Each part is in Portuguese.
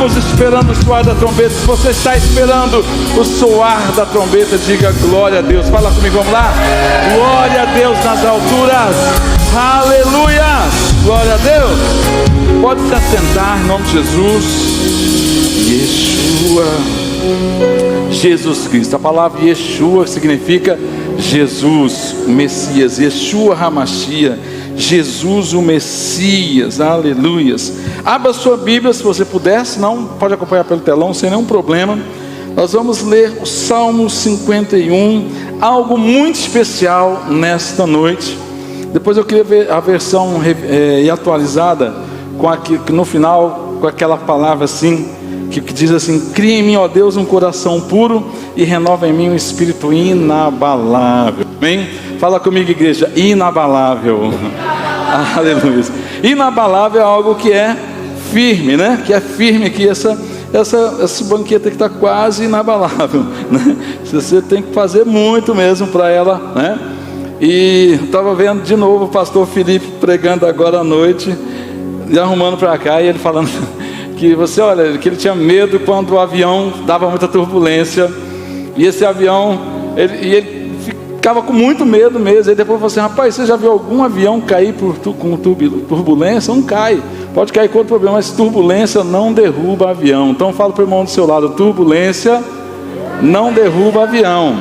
estamos esperando o soar da trombeta. Se você está esperando o soar da trombeta, diga glória a Deus. Fala comigo, vamos lá. Glória a Deus nas alturas. Aleluia. Glória a Deus. Pode se assentar em nome de Jesus. Yeshua. Jesus Cristo. A palavra Yeshua significa Jesus, o Messias. Yeshua HaMashiach, Jesus o Messias. Aleluias. Abra sua Bíblia se você puder, senão pode acompanhar pelo telão sem nenhum problema. Nós vamos ler o Salmo 51, algo muito especial nesta noite. Depois eu queria ver a versão atualizada no final com aquela palavra assim, que diz assim: cria em mim, ó Deus, um coração puro e renova em mim um espírito inabalável. Amém? Fala comigo, igreja, inabalável. Aleluia. Inabalável é algo que é firme, né? Que é firme aqui, essa banqueta que está quase inabalável, né? Você tem que fazer muito mesmo para ela, né? E estava vendo de novo o pastor Felipe pregando agora à noite, e arrumando para cá, e ele falando que que ele tinha medo quando o avião dava muita turbulência, e esse avião, ele ficava com muito medo mesmo. E depois falou assim: rapaz, você já viu algum avião cair com turbulência? Não cai, pode cair com outro problema, mas turbulência não derruba avião. Então fala para o irmão do seu lado: turbulência não derruba avião.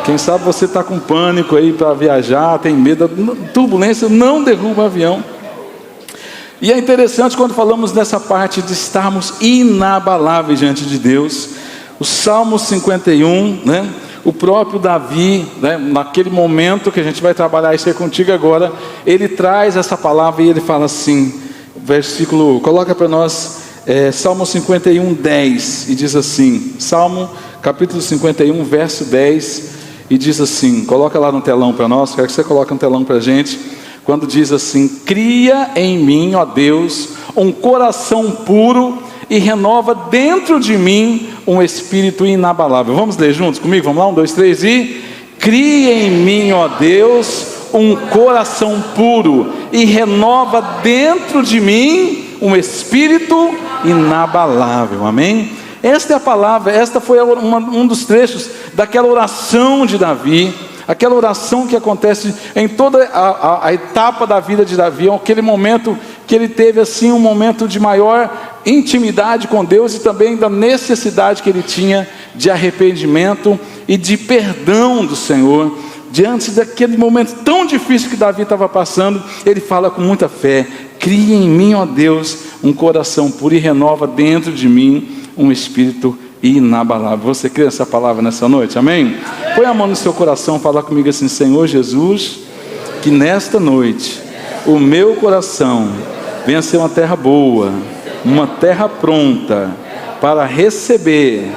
Quem sabe você está com pânico aí para viajar, tem medo. Turbulência não derruba avião. E é interessante quando falamos dessa parte de estarmos inabaláveis diante de Deus. O Salmo 51, né? O próprio Davi, né? Naquele momento que a gente vai trabalhar isso aí contigo agora, ele traz essa palavra e ele fala assim, versículo, coloca para nós, Salmo 51, 10, e diz assim, Salmo capítulo 51, verso 10, e diz assim, coloca lá no telão para nós, quero que você coloque no telão para a gente, quando diz assim: cria em mim, ó Deus, um coração puro e renova dentro de mim um espírito inabalável. Vamos ler juntos comigo? Vamos lá, 1, 2, 3 e... cria em mim, ó Deus, um coração puro e renova dentro de mim um espírito inabalável. Amém? Esta é a palavra, esta foi um dos trechos daquela oração de Davi. Aquela oração que acontece em toda a etapa da vida de Davi, aquele momento que ele teve assim um momento de maior intimidade com Deus e também da necessidade que ele tinha de arrependimento e de perdão do Senhor. Diante daquele momento tão difícil que Davi estava passando, ele fala com muita fé: cria em mim, ó Deus, um coração puro e renova dentro de mim um espírito inabalável. Você crê nessa palavra nessa noite? Amém? Põe a mão no seu coração, fala comigo assim: Senhor Jesus, que nesta noite o meu coração venha ser uma terra boa, uma terra pronta para receber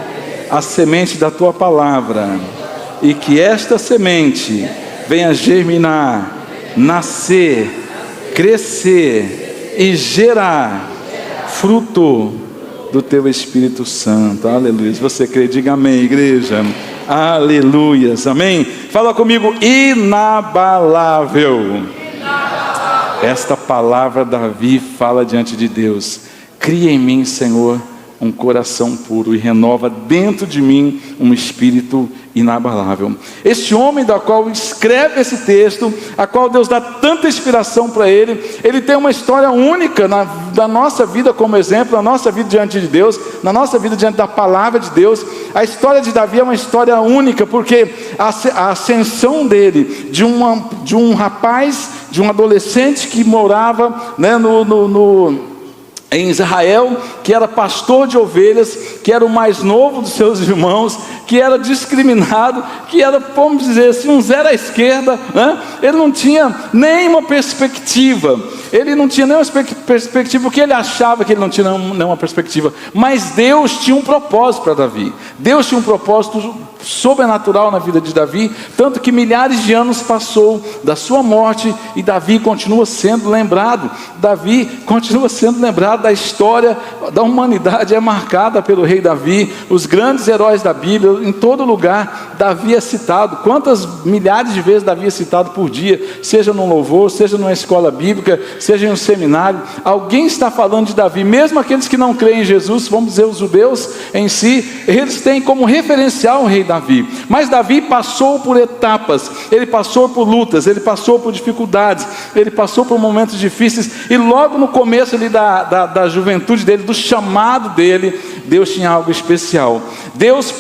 a semente da tua palavra, e que esta semente venha germinar, nascer, crescer e gerar fruto do teu Espírito Santo. Aleluia. Se você crê, diga amém, igreja. Aleluias, amém. Fala comigo: inabalável. Esta palavra Davi fala diante de Deus: cria em mim, Senhor, um coração puro e renova dentro de mim um espírito inabalável. Este homem da qual escreve esse texto, a qual Deus dá tanta inspiração para ele, ele tem uma história única da nossa vida como exemplo, na nossa vida diante de Deus, na nossa vida diante da palavra de Deus. A história de Davi é uma história única, porque a ascensão dele, de um rapaz, de um adolescente que morava, né, em Israel, que era pastor de ovelhas, que era o mais novo dos seus irmãos, que era discriminado, que era, vamos dizer assim, um zero à esquerda, né? Ele não tinha nenhuma perspectiva, porque ele achava que ele não tinha nenhuma perspectiva, mas Deus tinha um propósito para Davi. Deus tinha um propósito sobrenatural na vida de Davi, tanto que milhares de anos passou da sua morte e Davi continua sendo lembrado. Davi continua sendo lembrado. Da história da humanidade é marcada pelo rei Davi. Os grandes heróis da Bíblia, em todo lugar Davi é citado. Quantas milhares de vezes Davi é citado por dia, seja num louvor, seja numa escola bíblica, seja em um seminário, alguém está falando de Davi. Mesmo aqueles que não creem em Jesus, vamos dizer os judeus em si, eles têm como referencial o rei Davi. Mas Davi passou por etapas, ele passou por lutas, ele passou por dificuldades, ele passou por momentos difíceis, e logo no começo ali da juventude dele, do chamado dele, Deus tinha algo especial. Deus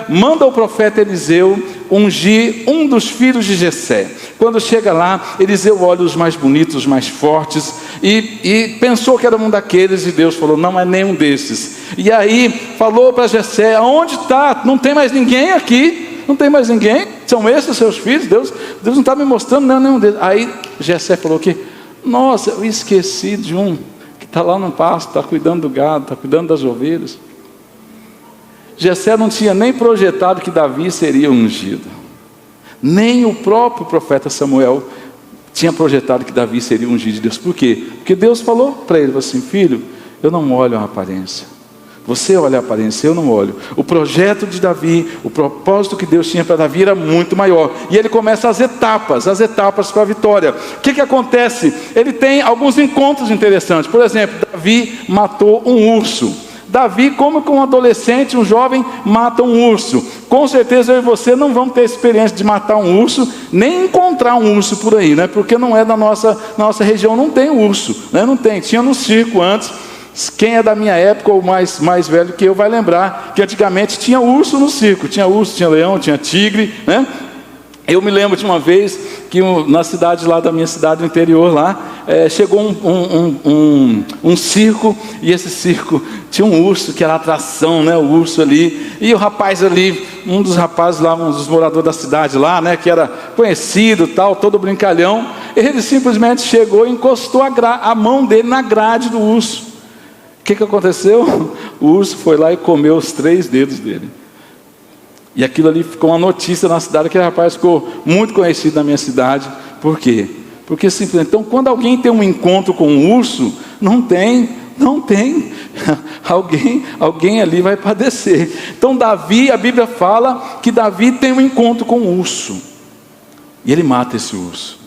manda o profeta Eliseu ungir um dos filhos de Jessé. Quando chega lá, Eliseu olha os mais bonitos, os mais fortes, e pensou que era um daqueles, e Deus falou: não é nenhum desses. E aí falou para Jessé: aonde está? Não tem mais ninguém aqui, não tem mais ninguém, são esses os seus filhos? Deus não está me mostrando nenhum deles. Aí Jessé falou que: nossa, eu esqueci de um que está lá no pasto, está cuidando do gado, está cuidando das ovelhas. Jessé não tinha nem projetado que Davi seria ungido. Nem o próprio profeta Samuel tinha projetado que Davi seria ungido de Deus. Por quê? Porque Deus falou para ele assim: filho, eu não olho a aparência. Você olha a aparência, eu não olho. O projeto de Davi, o propósito que Deus tinha para Davi era muito maior. E ele começa as etapas para a vitória. O que acontece? Ele tem alguns encontros interessantes. Por exemplo, Davi matou um urso. Davi, como que um adolescente, um jovem, mata um urso? Com certeza eu e você não vamos ter experiência de matar um urso, nem encontrar um urso por aí, né? Porque não é da nossa região, não tem urso, né? Não tem, tinha no circo antes. Quem é da minha época ou mais velho que eu vai lembrar que antigamente tinha urso no circo, tinha urso, tinha leão, tinha tigre, né? Eu me lembro de uma vez que na cidade lá da minha cidade, no interior lá, chegou um circo, e esse circo tinha um urso que era atração, né? O urso ali, e o rapaz ali, um dos rapazes lá, um dos moradores da cidade lá, né? Que era conhecido, tal, todo brincalhão, ele simplesmente chegou e encostou a mão dele na grade do urso. O que aconteceu? O urso foi lá e comeu os 3 dedos dele. E aquilo ali ficou uma notícia na cidade. Aquele rapaz ficou muito conhecido na minha cidade. Por quê? Porque simplesmente, então, quando alguém tem um encontro com um urso, não tem, alguém ali vai padecer. Então Davi, a Bíblia fala que Davi tem um encontro com um urso, e ele mata esse urso.